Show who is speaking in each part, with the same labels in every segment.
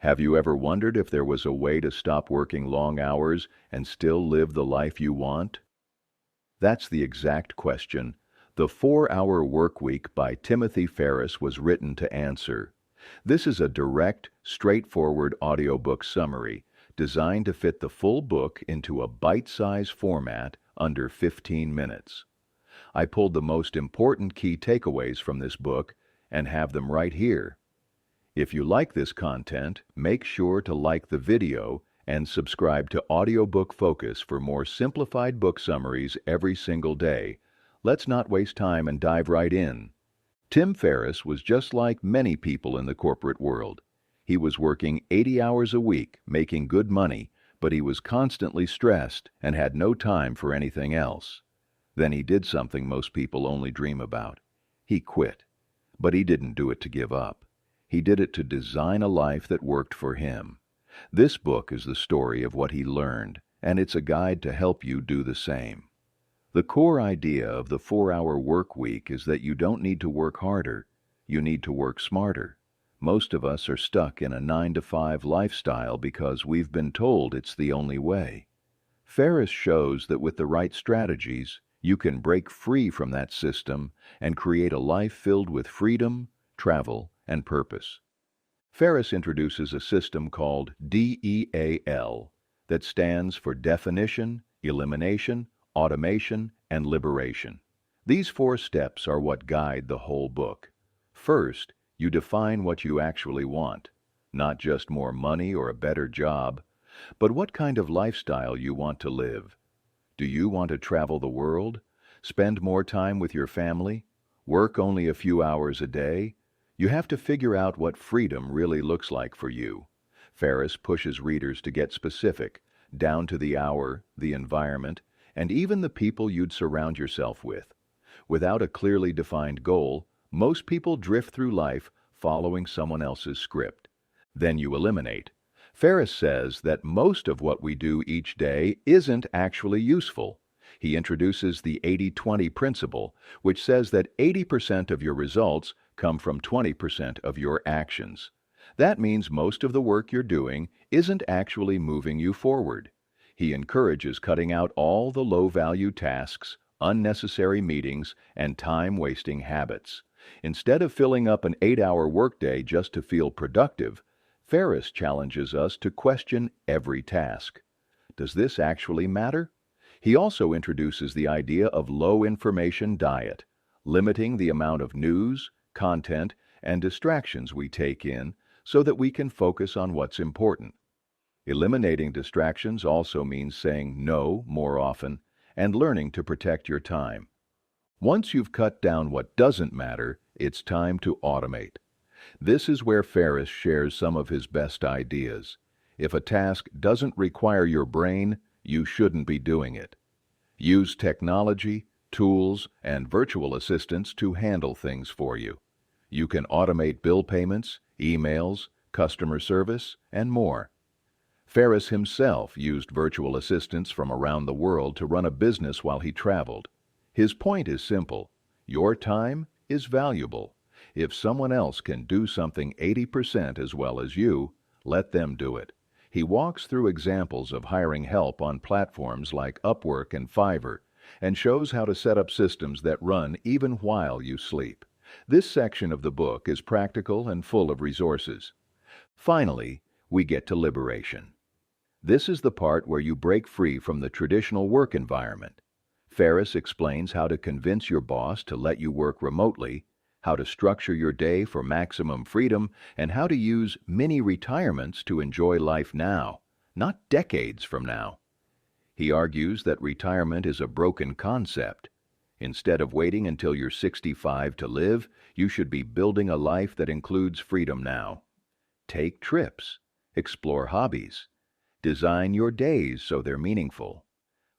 Speaker 1: Have you ever wondered if there was a way to stop working long hours and still live the life you want? That's the exact question the 4-Hour Workweek by Timothy Ferriss was written to answer. This is a direct, straightforward audiobook summary designed to fit the full book into a bite-sized format under 15 minutes. I pulled the most important key takeaways from this book and have them right here. If you like this content, make sure to like the video and subscribe to Audiobook Focus for more simplified book summaries every single day. Let's not waste time and dive right in. Tim Ferriss was just like many people in the corporate world. He was working 80 hours a week, making good money, but he was constantly stressed and had no time for anything else. Then he did something most people only dream about. He quit. But he didn't do it to give up. He did it to design a life that worked for him. This book is the story of what he learned, and it's a guide to help you do the same. The core idea of the 4-Hour Workweek is that you don't need to work harder. You need to work smarter. Most of us are stuck in a 9-to-5 lifestyle because we've been told it's the only way. Ferriss shows that with the right strategies, you can break free from that system and create a life filled with freedom, travel, and purpose. Ferriss introduces a system called DEAL that stands for Definition, Elimination, Automation, and Liberation. These 4 steps are what guide the whole book. First, you define what you actually want, not just more money or a better job, but what kind of lifestyle you want to live. Do you want to travel the world, spend more time with your family, work only a few hours a day? You have to figure out what freedom really looks like for you. Ferriss pushes readers to get specific, down to the hour, the environment, and even the people you'd surround yourself with. Without a clearly defined goal, most people drift through life following someone else's script. Then you eliminate. Ferriss says that most of what we do each day isn't actually useful. He introduces the 80-20 principle, which says that 80% of your results come from 20% of your actions. That means most of the work you're doing isn't actually moving you forward. He encourages cutting out all the low-value tasks, unnecessary meetings, and time-wasting habits. Instead of filling up an 8-hour workday just to feel productive, Ferriss challenges us to question every task. Does this actually matter? He also introduces the idea of low-information diet, limiting the amount of news, content, and distractions we take in so that we can focus on what's important. Eliminating distractions also means saying no more often and learning to protect your time. Once you've cut down what doesn't matter, it's time to automate. This is where Ferriss shares some of his best ideas. If a task doesn't require your brain, you shouldn't be doing it. Use technology, tools, and virtual assistants to handle things for you. You can automate bill payments, emails, customer service, and more. Ferriss himself used virtual assistants from around the world to run a business while he traveled. His point is simple. Your time is valuable. If someone else can do something 80% as well as you, let them do it. He walks through examples of hiring help on platforms like Upwork and Fiverr and shows how to set up systems that run even while you sleep. This section of the book is practical and full of resources. Finally, we get to liberation. This is the part where you break free from the traditional work environment. Ferriss explains how to convince your boss to let you work remotely, how to structure your day for maximum freedom, and how to use mini-retirements to enjoy life now, not decades from now. He argues that retirement is a broken concept. Instead of waiting until you're 65 to live, you should be building a life that includes freedom now. Take trips. Explore hobbies. Design your days so they're meaningful.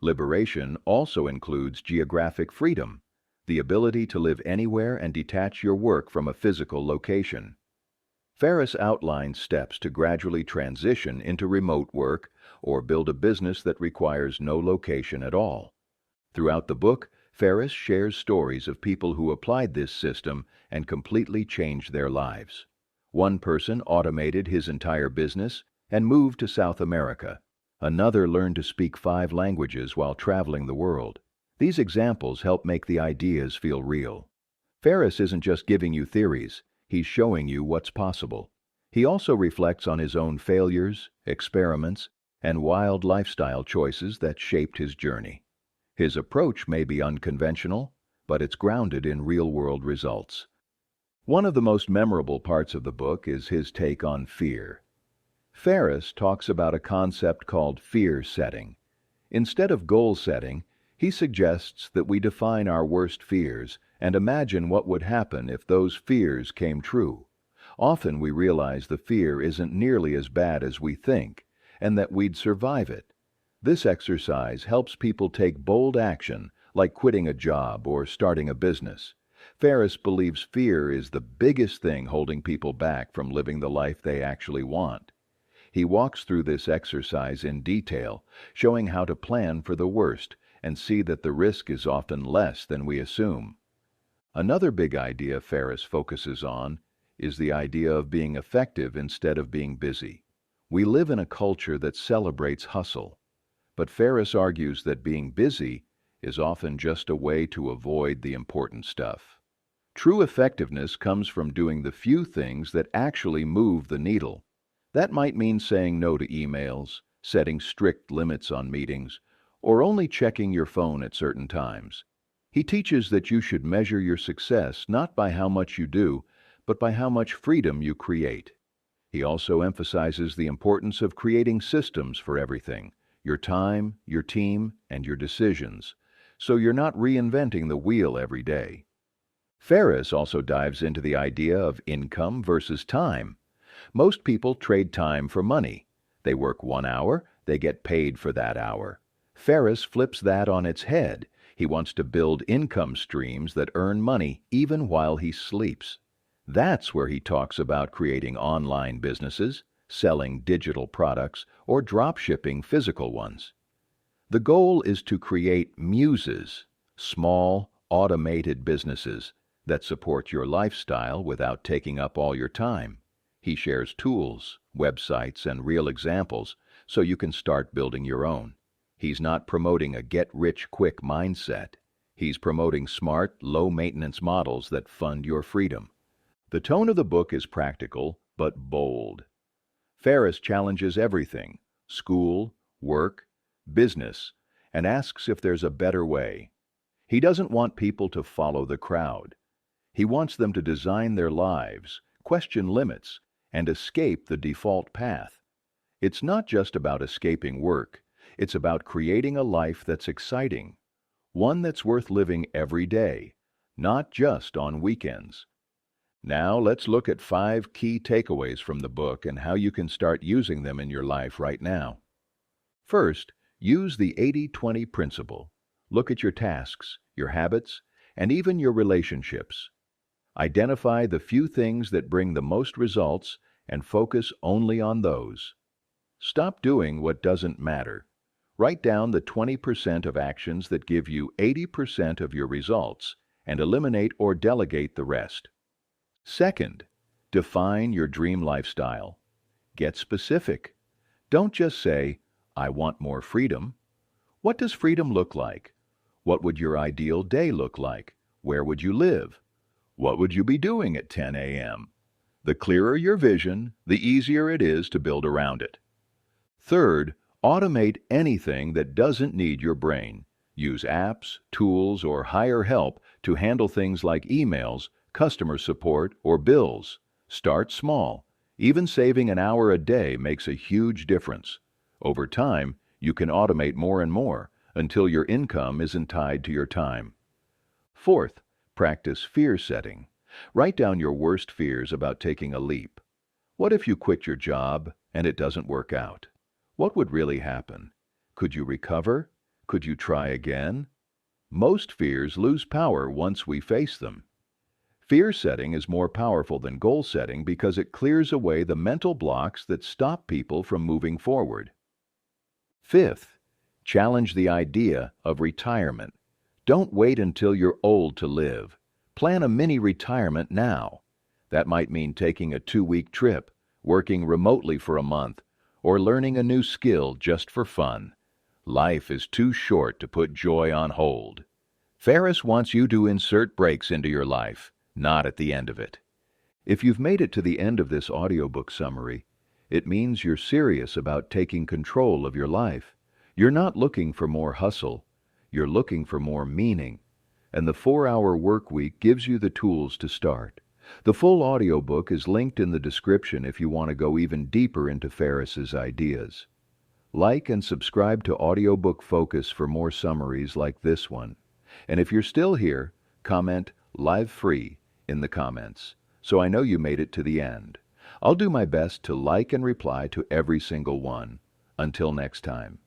Speaker 1: Liberation also includes geographic freedom, the ability to live anywhere and detach your work from a physical location. Ferriss outlines steps to gradually transition into remote work or build a business that requires no location at all. Throughout the book, Ferriss shares stories of people who applied this system and completely changed their lives. One person automated his entire business and moved to South America. Another learned to speak 5 languages while traveling the world. These examples help make the ideas feel real. Ferriss isn't just giving you theories, he's showing you what's possible. He also reflects on his own failures, experiments, and wild lifestyle choices that shaped his journey. His approach may be unconventional, but it's grounded in real-world results. One of the most memorable parts of the book is his take on fear. Ferriss talks about a concept called fear setting. Instead of goal setting, he suggests that we define our worst fears and imagine what would happen if those fears came true. Often we realize the fear isn't nearly as bad as we think, and that we'd survive it. This exercise helps people take bold action, like quitting a job or starting a business. Ferriss believes fear is the biggest thing holding people back from living the life they actually want. He walks through this exercise in detail, showing how to plan for the worst and see that the risk is often less than we assume. Another big idea Ferriss focuses on is the idea of being effective instead of being busy. We live in a culture that celebrates hustle, but Ferriss argues that being busy is often just a way to avoid the important stuff. True effectiveness comes from doing the few things that actually move the needle. That might mean saying no to emails, setting strict limits on meetings, or only checking your phone at certain times. He teaches that you should measure your success not by how much you do, but by how much freedom you create. He also emphasizes the importance of creating systems for everything, your time, your team, and your decisions, so you're not reinventing the wheel every day. Ferriss also dives into the idea of income versus time. Most people trade time for money. They work 1 hour, they get paid for that hour. Ferriss flips that on its head. He wants to build income streams that earn money even while he sleeps. That's where he talks about creating online businesses, selling digital products, or drop shipping physical ones. The goal is to create muses, small, automated businesses that support your lifestyle without taking up all your time. He shares tools, websites, and real examples so you can start building your own. He's not promoting a get-rich-quick mindset. He's promoting smart, low-maintenance models that fund your freedom. The tone of the book is practical, but bold. Ferriss challenges everything: school, work, business, and asks if there's a better way. He doesn't want people to follow the crowd. He wants them to design their lives, question limits, and escape the default path. It's not just about escaping work. It's about creating a life that's exciting, one that's worth living every day, not just on weekends. Now let's look at 5 key takeaways from the book and how you can start using them in your life right now. First, use the 80-20 principle. Look at your tasks, your habits, and even your relationships. Identify the few things that bring the most results and focus only on those. Stop doing what doesn't matter. Write down the 20% of actions that give you 80% of your results and eliminate or delegate the rest. Second, define your dream lifestyle. Get specific. Don't just say, "I want more freedom." What does freedom look like? What would your ideal day look like? Where would you live? What would you be doing at 10 a.m.? The clearer your vision, the easier it is to build around it. Third, automate anything that doesn't need your brain. Use apps, tools, or hire help to handle things like emails, customer support, or bills. Start small. Even saving an hour a day makes a huge difference. Over time, you can automate more and more until your income isn't tied to your time. Fourth, practice fear setting. Write down your worst fears about taking a leap. What if you quit your job and it doesn't work out? What would really happen? Could you recover? Could you try again? Most fears lose power once we face them. Fear setting is more powerful than goal setting because it clears away the mental blocks that stop people from moving forward. Fifth, challenge the idea of retirement. Don't wait until you're old to live. Plan a mini retirement now. That might mean taking a 2-week trip, working remotely for a month, or learning a new skill just for fun. Life is too short to put joy on hold. Ferriss wants you to insert breaks into your life, not at the end of it. If you've made it to the end of this audiobook summary, it means you're serious about taking control of your life. You're not looking for more hustle, you're looking for more meaning. And the 4-hour work week gives you the tools to start. The full audiobook is linked in the description if you want to go even deeper into Ferriss's ideas. Like and subscribe to Audiobook Focus for more summaries like this one. And if you're still here, comment "Live Free" in the comments, so I know you made it to the end. I'll do my best to like and reply to every single one. Until next time.